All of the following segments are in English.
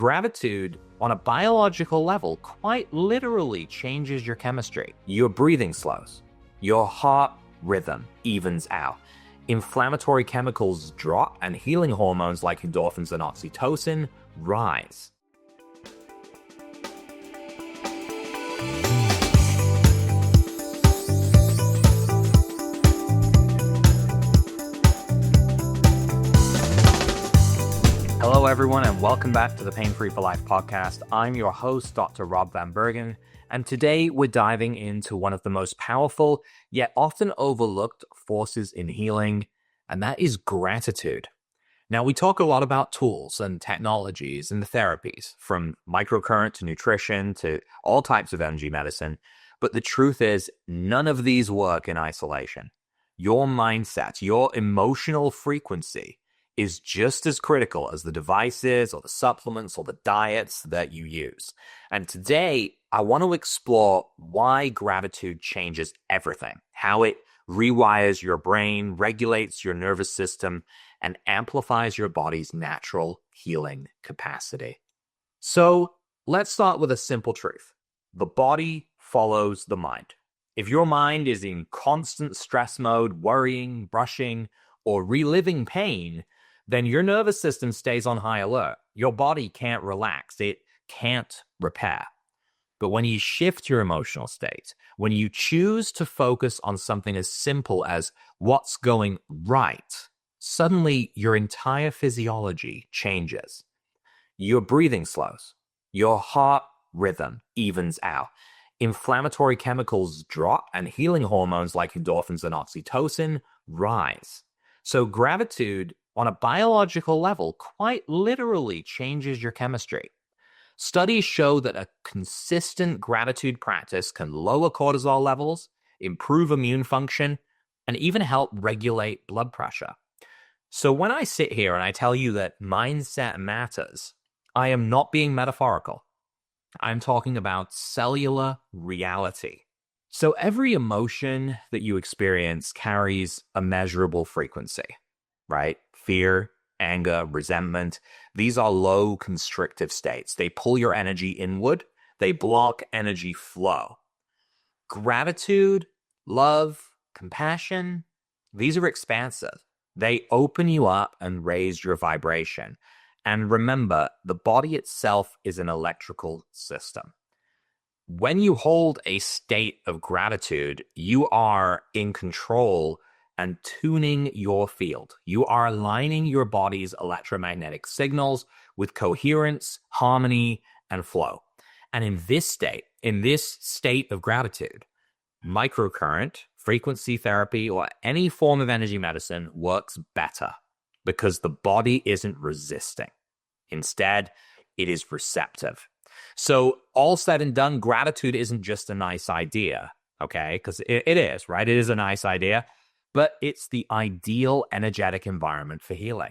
Gratitude, on a biological level, quite literally changes your chemistry. Your breathing slows. Your heart rhythm evens out. Inflammatory chemicals drop, and healing hormones like endorphins and oxytocin rise. Hello, everyone, and welcome back to the Pain Free for Life podcast. I'm your host, Dr. Rob Vanbergen, and today we're diving into one of the most powerful yet often overlooked forces in healing, and that is gratitude. Now, we talk a lot about tools and technologies and therapies, from microcurrent to nutrition to all types of energy medicine, but the truth is, none of these work in isolation. Your mindset, your emotional frequency is just as critical as the devices or the supplements or the diets that you use. And today, I want to explore why gratitude changes everything, how it rewires your brain, regulates your nervous system, and amplifies your body's natural healing capacity. So let's start with a simple truth. The body follows the mind. If your mind is in constant stress mode, worrying, brushing, or reliving pain, then your nervous system stays on high alert. Your body can't relax. It can't repair. But when you shift your emotional state, when you choose to focus on something as simple as what's going right, suddenly your entire physiology changes. Your breathing slows. Your heart rhythm evens out. Inflammatory chemicals drop, and healing hormones like endorphins and oxytocin rise. So gratitude, on a biological level, quite literally changes your chemistry. Studies show that a consistent gratitude practice can lower cortisol levels, improve immune function, and even help regulate blood pressure. So when I sit here and I tell you that mindset matters, I am not being metaphorical. I'm talking about cellular reality. So every emotion that you experience carries a measurable frequency, right? Fear, anger, resentment. These are low constrictive states. They pull your energy inward. They block energy flow. Gratitude, love, compassion, these are expansive. They open you up and raise your vibration. And remember, the body itself is an electrical system. When you hold a state of gratitude, you are in control and tuning your field. You are aligning your body's electromagnetic signals with coherence, harmony, and flow. And in this state of gratitude, microcurrent, frequency therapy, or any form of energy medicine works better because the body isn't resisting. Instead, it is receptive. So all said and done, gratitude isn't just a nice idea, okay? Because it is, right? It is a nice idea. But it's the ideal energetic environment for healing.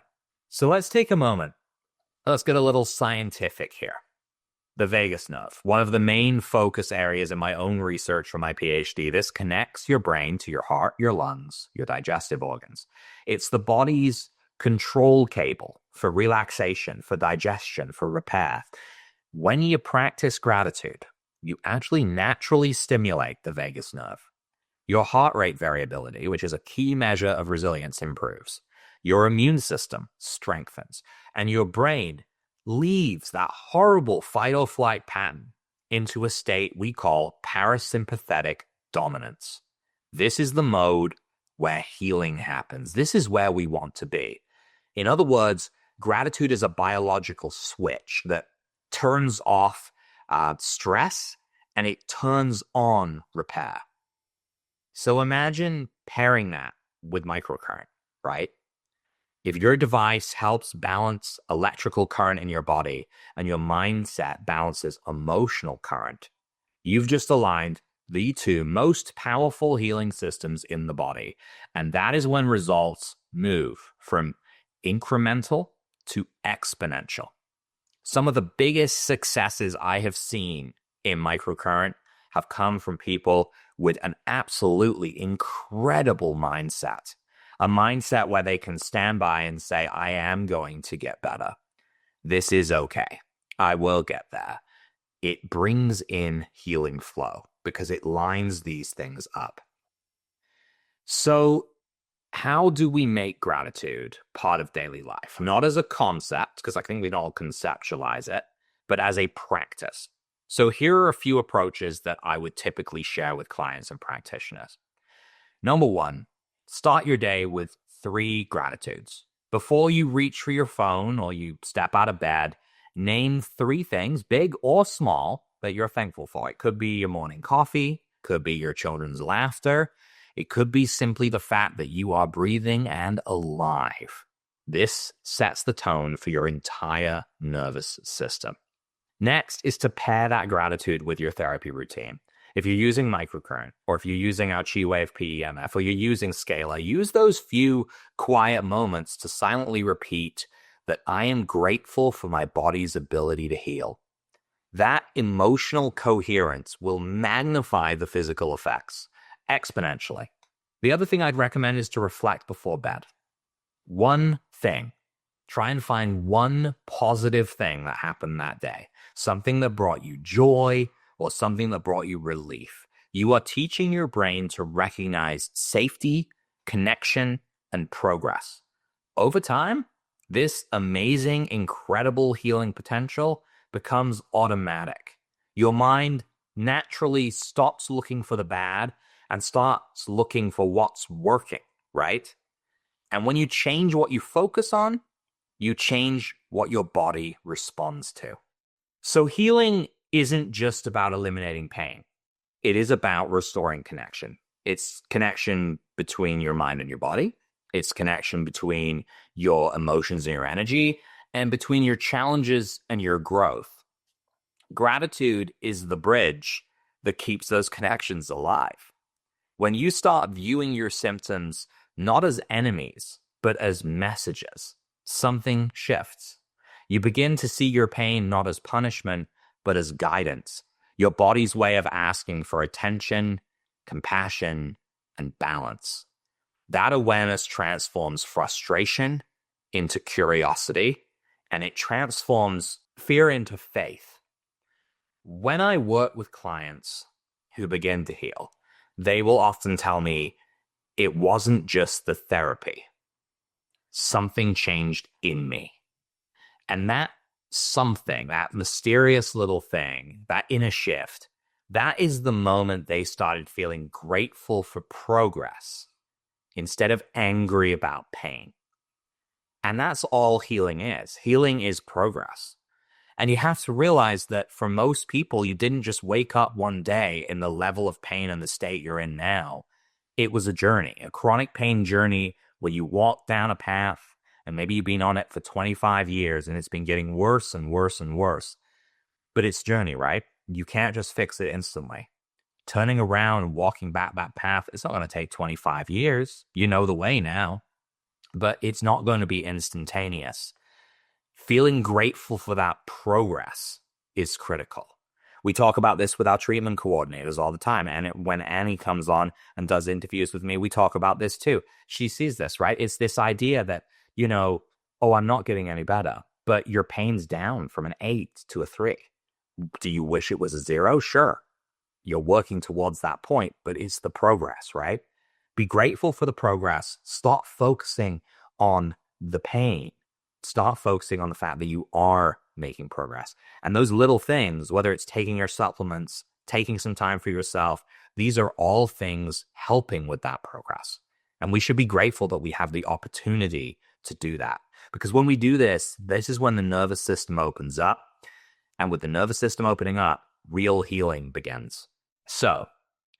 So let's take a moment. Let's get a little scientific here. The vagus nerve, one of the main focus areas in my own research for my PhD. This connects your brain to your heart, your lungs, your digestive organs. It's the body's control cable for relaxation, for digestion, for repair. When you practice gratitude, you actually naturally stimulate the vagus nerve. Your heart rate variability, which is a key measure of resilience, improves. Your immune system strengthens. And your brain leaves that horrible fight-or-flight pattern into a state we call parasympathetic dominance. This is the mode where healing happens. This is where we want to be. In other words, gratitude is a biological switch that turns off stress and it turns on repair. So imagine pairing that with microcurrent, right? If your device helps balance electrical current in your body and your mindset balances emotional current, you've just aligned the two most powerful healing systems in the body. And that is when results move from incremental to exponential. Some of the biggest successes I have seen in microcurrent have come from people with an absolutely incredible mindset, a mindset where they can stand by and say, I am going to get better. This is okay. I will get there. It brings in healing flow because it lines these things up. So, how do we make gratitude part of daily life? Not as a concept, because I think we can all conceptualize it, but as a practice. So, here are a few approaches that I would typically share with clients and practitioners. Number one, start your day with 3 gratitudes. Before you reach for your phone or you step out of bed, name 3 things, big or small, that you're thankful for. It could be your morning coffee, could be your children's laughter, it could be simply the fact that you are breathing and alive. This sets the tone for your entire nervous system. Next is to pair that gratitude with your therapy routine. If you're using microcurrent, or if you're using our Chi Wave PEMF, or you're using Scalar, use those few quiet moments to silently repeat that I am grateful for my body's ability to heal. That emotional coherence will magnify the physical effects exponentially. The other thing I'd recommend is to reflect before bed. One thing. Try and find one positive thing that happened that day. Something that brought you joy or something that brought you relief. You are teaching your brain to recognize safety, connection, and progress. Over time, this amazing, incredible healing potential becomes automatic. Your mind naturally stops looking for the bad and starts looking for what's working, right? And when you change what you focus on, you change what your body responds to. So healing isn't just about eliminating pain. It is about restoring connection. It's connection between your mind and your body. It's connection between your emotions and your energy, and between your challenges and your growth. Gratitude is the bridge that keeps those connections alive. When you start viewing your symptoms not as enemies, but as messages, something shifts. You begin to see your pain not as punishment, but as guidance, your body's way of asking for attention, compassion, and balance. That awareness transforms frustration into curiosity, and it transforms fear into faith. When I work with clients who begin to heal, they will often tell me it wasn't just the therapy. Something changed in me. And that something, that mysterious little thing, that inner shift, that is the moment they started feeling grateful for progress instead of angry about pain. And that's all healing is. Healing is progress. And you have to realize that for most people, you didn't just wake up one day in the level of pain and the state you're in now. It was a journey, a chronic pain journey where you walk down a path and maybe you've been on it for 25 years and it's been getting worse and worse and worse. But it's a journey, right? You can't just fix it instantly. Turning around and walking back that path, it's not going to take 25 years. You know the way now, but it's not going to be instantaneous. Feeling grateful for that progress is critical. We talk about this with our treatment coordinators all the time. And when Annie comes on and does interviews with me, we talk about this too. She sees this, right? It's this idea that, oh, I'm not getting any better, but your pain's down from an 8 to a 3. Do you wish it was a 0? Sure. You're working towards that point, but it's the progress, right? Be grateful for the progress. Stop focusing on the pain. Start focusing on the fact that you are making progress. And those little things, whether it's taking your supplements, taking some time for yourself, these are all things helping with that progress. And we should be grateful that we have the opportunity to do that. Because when we do this, this is when the nervous system opens up. And with the nervous system opening up, real healing begins. So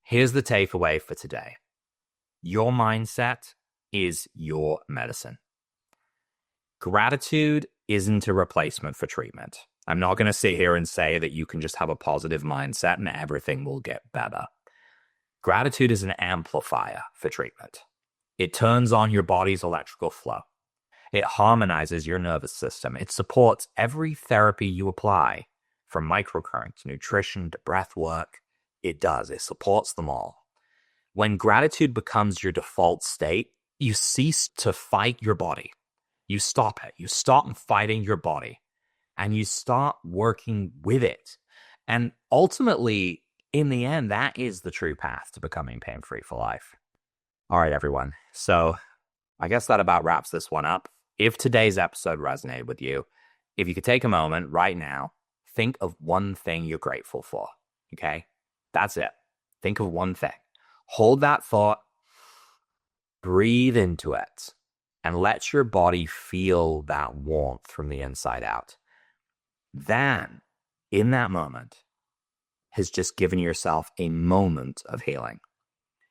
here's the takeaway for today. Your mindset is your medicine. Gratitude isn't a replacement for treatment. I'm not going to sit here and say that you can just have a positive mindset and everything will get better. Gratitude is an amplifier for treatment. It turns on your body's electrical flow. It harmonizes your nervous system. It supports every therapy you apply, from microcurrent to nutrition to breath work. It does. It supports them all. When gratitude becomes your default state, you cease to fight your body. You stop it. You stop fighting your body. and you start working with it. And ultimately, in the end, that is the true path to becoming pain-free for life. All right, everyone. So I guess that about wraps this one up. If today's episode resonated with you, if you could take a moment right now, think of one thing you're grateful for, okay? That's it. Think of one thing. Hold that thought, breathe into it, and let your body feel that warmth from the inside out. Then, in that moment, has just given yourself a moment of healing.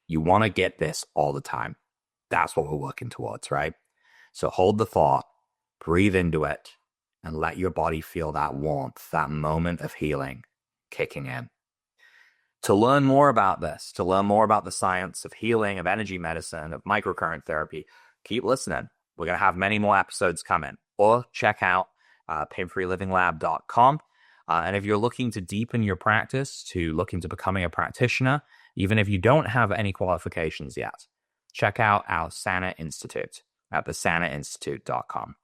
You want to get this all the time. That's what we're working towards, right? So hold the thought, breathe into it, and let your body feel that warmth, that moment of healing kicking in. To learn more about this, to learn more about the science of healing, of energy medicine, of microcurrent therapy, keep listening. We're going to have many more episodes coming. Or check out painfreelivinglab.com. And if you're looking to deepen your practice, to look into becoming a practitioner, even if you don't have any qualifications yet, check out our Sana Institute at thesanainstitute.com.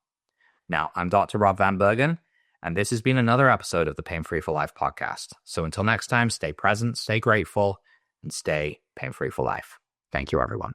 Now, I'm Dr. Rob Vanbergen, and this has been another episode of the Pain Free for Life podcast. So until next time, stay present, stay grateful, and stay pain-free for life. Thank you, everyone.